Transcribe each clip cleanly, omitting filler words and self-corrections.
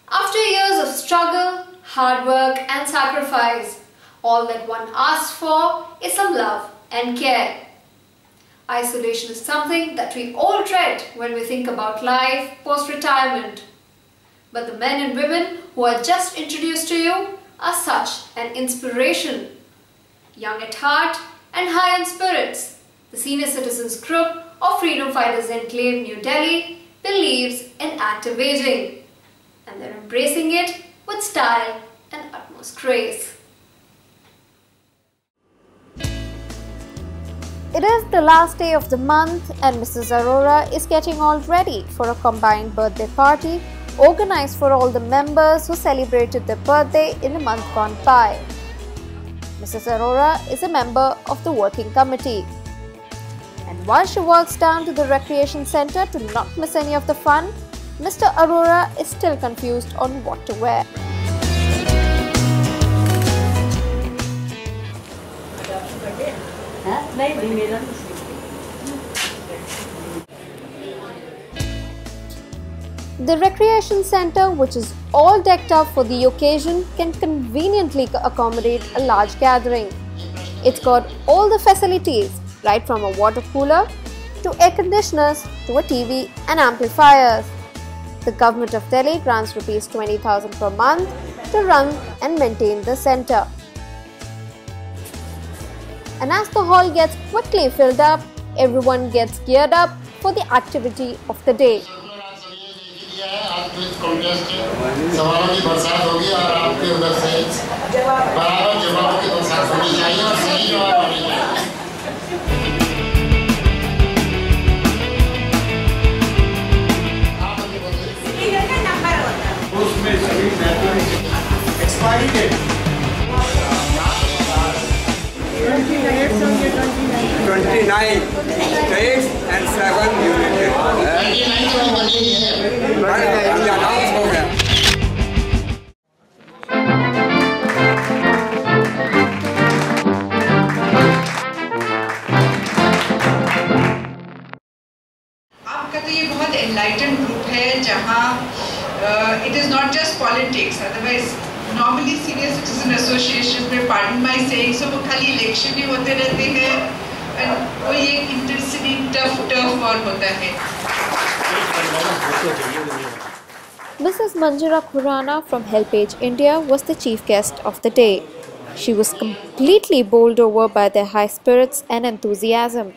After years of struggle, hard work and sacrifice, all that one asks for is some love and care. Isolation is something that we all dread when we think about life post-retirement. But the men and women who are just introduced to you are such an inspiration. Young at heart and high in spirits, the Senior Citizens Group of Freedom Fighters Enclave, New Delhi believes in active aging, and they're embracing it with style and utmost grace. It is the last day of the month and Mrs. Arora is getting all ready for a combined birthday party organized for all the members who celebrated their birthday in the month gone by. Mrs. Arora is a member of the working committee. And while she walks down to the recreation center to not miss any of the fun, Mr. Arora is still confused on what to wear. The recreation center, which is all decked up for the occasion, can conveniently accommodate a large gathering. It's got all the facilities, right from a water cooler to air conditioners to a TV and amplifiers. The Government of Delhi grants Rs 20,000 per month to run and maintain the center. And as the hall gets quickly filled up, everyone gets geared up for the activity of the day. Expiry date 29 days and 7 units. आपका तो ये बहुत enlightened group है जहाँ it is not just politics. Otherwise, normally senior citizen associations में, pardon my saying, so वो खाली election ही होते रहते हैं and कोई एक intercity turf war होता है. Mrs. Manjura Khurana from HelpAge India was the chief guest of the day. She was completely bowled over by their high spirits and enthusiasm.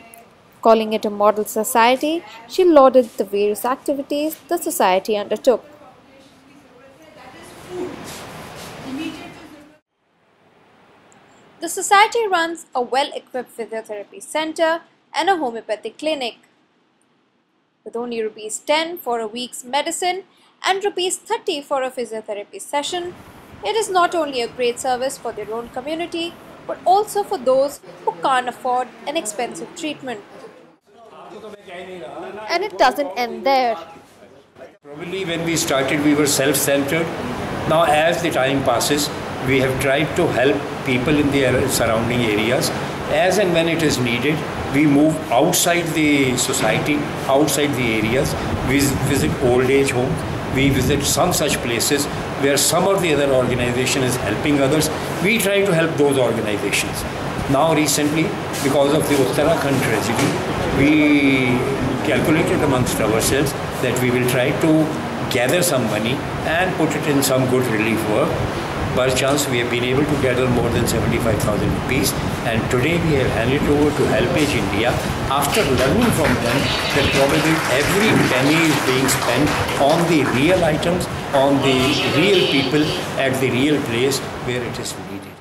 Calling it a model society, she lauded the various activities the society undertook. The society runs a well-equipped physiotherapy center and a homeopathic clinic. With only Rs 10 for a week's medicine and Rs 30 for a physiotherapy session, it is not only a great service for their own community, but also for those who can't afford an expensive treatment. And it doesn't end there. Probably when we started, we were self-centered. Now, as the time passes, we have tried to help people in the surrounding areas. As and when it is needed, we move outside the society, outside the areas. We visit old age homes. We visit some such places where some or the other organization is helping others. We try to help those organizations. Now recently, because of the Uttarakhand tragedy, we calculated amongst ourselves that we will try to gather some money and put it in some good relief work. By chance, we have been able to gather more than 75,000 rupees, and today we have handed over to HelpAge India after learning from them that probably every penny is being spent on the real items, on the real people, at the real place where it is needed.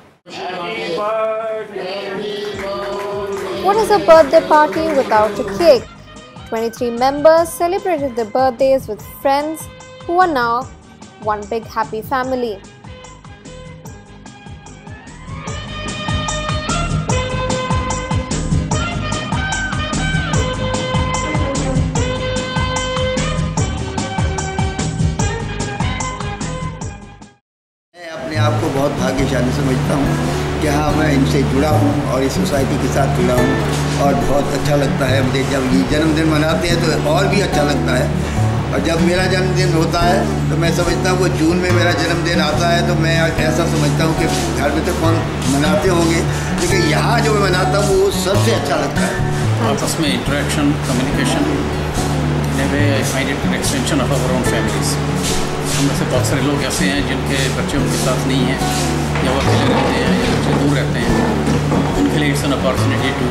What is a birthday party without a cake? 23 members celebrated their birthdays with friends who are now one big happy family. जुड़ा हूँ और इस society के साथ जुड़ा हूँ और बहुत अच्छा लगता है मुझे। जब ये जन्मदिन मनाते हैं तो और भी अच्छा लगता है। और जब मेरा जन्मदिन होता है तो मैं समझता हूँ वो जून में मेरा जन्मदिन आता है तो मैं ऐसा समझता हूँ कि घर में तो कौन मनाते होंगे, लेकिन यहाँ जो मैं मनाता हूँ वो सबसे अच्छा लगता है। आपस में interaction, communication, in a way I find it an extension of our own families. उनमें से बहुत सारे लोग ऐसे हैं जिनके बच्चे उनके साथ नहीं हैं या वो अकेले रहते हैं या बच्चे दूर रहते हैं, उनके लिए it's an opportunity to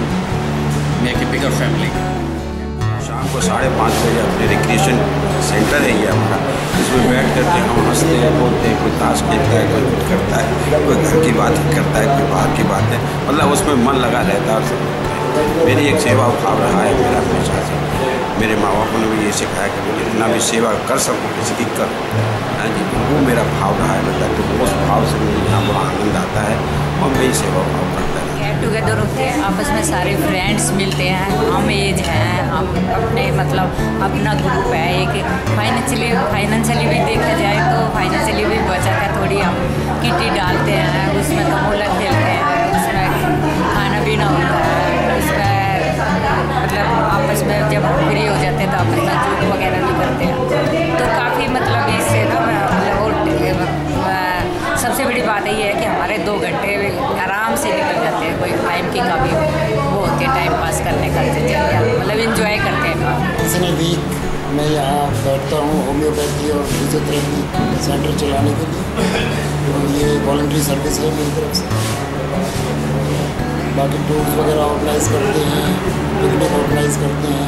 make a bigger family. शाम को 5:30 बजे अपने रिक्रिएशन सेंटर है ये हमारा, इसमें बैठ करके हम हंसते हैं, बोलते हैं, कोई ताश खेलता है, कोई कुछ करता है, कोई घर की बात करता है, कोई बाहर की बात है, मतलब उसमें मन लगा रहता है। मेरी एक सेवा भाव रहा है मेरा हमेशा से। मेरे माँ बापों ने भी ये सिखाया कि मैं जितना भी सेवा कर सकूँ किसी की कर, हाँ जी, वो मेरा भाव रहा है बेटा। तो उस भाव से मुझे यहाँ बड़ा आनंद आता है और मैं ही सेवा भाव करता है। गेट टुगेदर होते हैं, आपस में सारे फ्रेंड्स मिलते हैं, हम एज हैं, हम अपने मतलब अपना ग्रुप है एक। फाइनेंशियली भी देखा जाए तो फाइनेंशियली भी बचत है थोड़ी, हम किटी डालते हैं, उसमें तमोला खेलते हैं, उसमें खाना पीना होता है, उसमें मतलब आपस में जब फ्री हो जाते हैं तो आपस में जोक वगैरह भी करते हैं। तो काफ़ी मतलब इससे ना सबसे बड़ी बात यही है कि हमारे 2 घंटे आराम से निकल जाते हैं, कोई टाइम की कमी वो होती है, टाइम पास करने का मतलब इंजॉय करते हैं। इसने वीक मैं यहाँ बैठता हूँ होम्योपैथी और फिजियोथेरेपी सेंटर चलाने के लिए, तो ये वॉलंटरी सर्विस है मेरी तरफ से। बाकी टूर्स वगैरह ऑर्गेनाइज करते हैं, पिकनिक ऑर्गेनाइज करते हैं,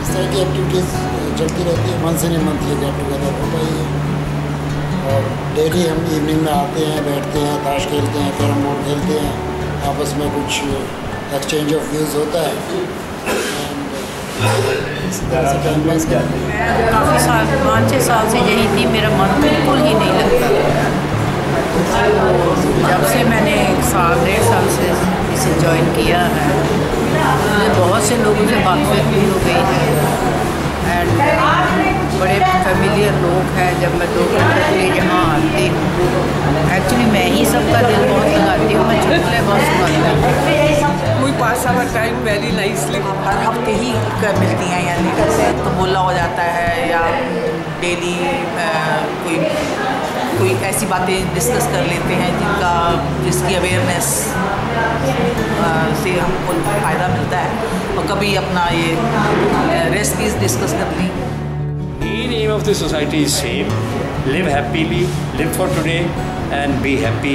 इस तरह की एक्टिविटीज़ चलती रहती है। मंथ इन मंथ ये गेट टुगेदर होता ही है और डेली हम इवनिंग में आते हैं, बैठते हैं, ताश खेलते हैं, कैरम बोर्ड खेलते हैं, आपस में कुछ एक्सचेंज ऑफ व्यूज़ होता है। इसी तरह से टाइम पास करते हैं। काफ़ी साल 5-6 साल से यही थी, मेरा मन बिल्कुल ही नहीं लगता। जब से मैंने 1 साल 1.5 साल से इसे ज्वाइन किया है, मुझे बहुत से लोगों से बातचीत भी हो गई है एंड बड़े फैमिलियर लोग हैं। जब मैं 2 घंटे के लिए यहाँ आती हूँ, एक्चुअली मैं ही सबका दिल बहुत लगाती हूँ, मैं चुटकुले बहुत सुनाती हूँ। कोई पास आवर टाइम वेरी नाइसली हर हफ्ते ही मिलती हैं, यानी तो बोला हो जाता है या डेली कोई ऐसी बातें डिस्कस कर लेते हैं जिसकी अवेयरनेस से हमको फ़ायदा मिलता है, और कभी अपना ये रेसिपीज डिस्कस कर ली। The aim of the society is same. Live happily, live for today and be happy.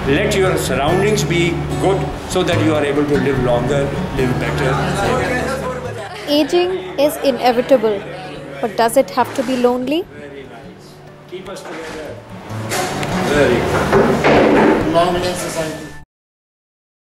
Let your surroundings be good so that you are able to live longer, live better. Aging is inevitable, but does it have to be lonely? Keep us together. Very good. Long live society.